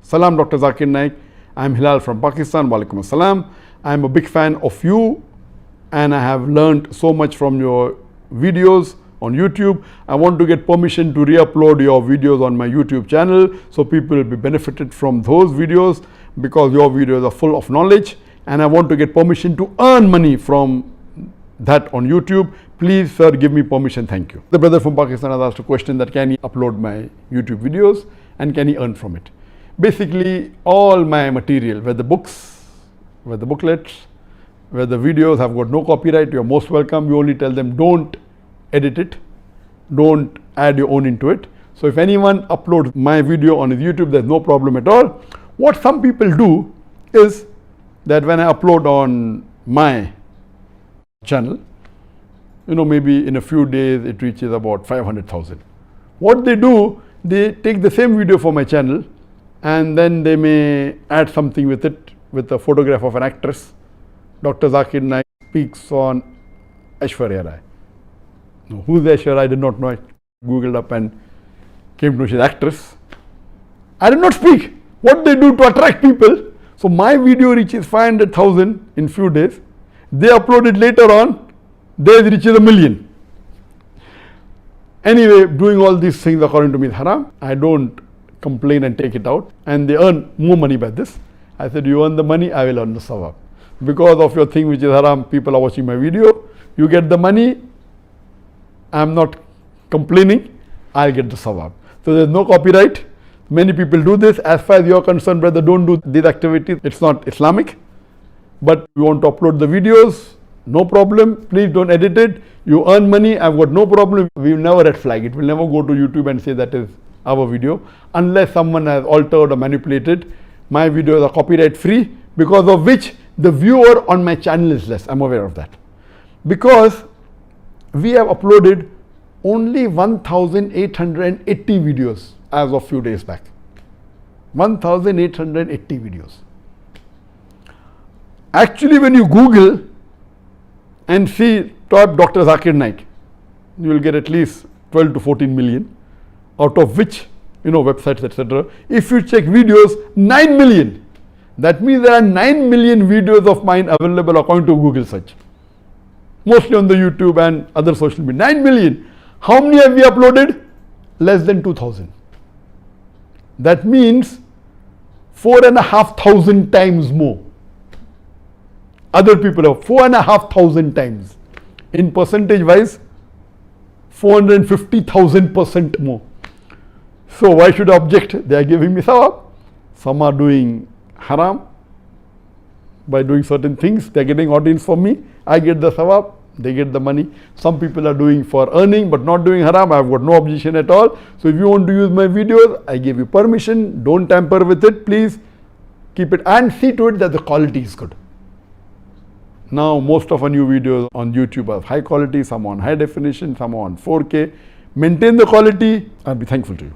Salam, Dr. Zakir Naik. I'm Hilal from Pakistan. Walaikum assalam. I'm a big fan of you and I have learned so much from your videos on YouTube. I want to get permission to re-upload your videos on my YouTube channel so people will be benefited from those videos because your videos are full of knowledge, and I want to get permission to earn money from that on YouTube. Please, sir, give me permission. Thank you. The brother from Pakistan has asked a question that can he upload my YouTube videos and can he earn from it? Basically, all my material, whether books, whether booklets, whether videos have got no copyright, you're most welcome. You only tell them don't edit it, don't add your own into it. So if anyone uploads my video on his YouTube, there's no problem at all. What some people do is that when I upload on my channel, maybe in a few days it reaches about 500,000. What they do, they take the same video for my channel and then they may add something with it, with a photograph of an actress. Dr. Zakir Naik speaks on Aishwarya Rai. No, who's Aishwarya? I did not know. I googled up and came to know she's actress. I did not speak. What they do to attract people. So my video reaches 500,000 in few days. They upload it later on. Theirs reaches 1 million. Anyway, doing all these things according to me is haram. I don't complain and take it out. And they earn more money by this. I said, you earn the money, I will earn the sawab. Because of your thing which is haram, people are watching my video. You get the money. I'm not complaining, I'll get the sawab. So there's no copyright. Many people do this. As far as you're concerned, brother, don't do these activities. It's not Islamic. But you want to upload the videos, no problem. Please don't edit it. You earn money, I've got no problem. We will never red flag it. We'll never go to YouTube and say that is our video. Unless someone has altered or manipulated. My videos are copyright free, because of which the viewer on my channel is less. I'm aware of that. Because we have uploaded only 1,880 videos as of few days back. 1,880 videos. Actually, when you Google and see type Dr. Zakir Naik, you will get at least 12 to 14 million, out of which, websites, etc. If you check videos, 9 million. That means there are 9 million videos of mine available according to Google search. Mostly on the YouTube and other social media. 9 million. How many have we uploaded? Less than 2,000. That means 4,500 times more. Other people have 4,500 times. In percentage wise, 450,000% more. So why should I object? They are giving me sawab. Some are doing haram by doing certain things. They are getting audience for me. I get the sawab. They get the money. Some people are doing for earning but not doing haram. I have got no objection at all. So if you want to use my videos, I give you permission. Don't tamper with it. Please keep it and see to it that the quality is good. Now most of our new videos on YouTube are high quality, some on high definition, some on 4K. Maintain the quality. I'll be thankful to you.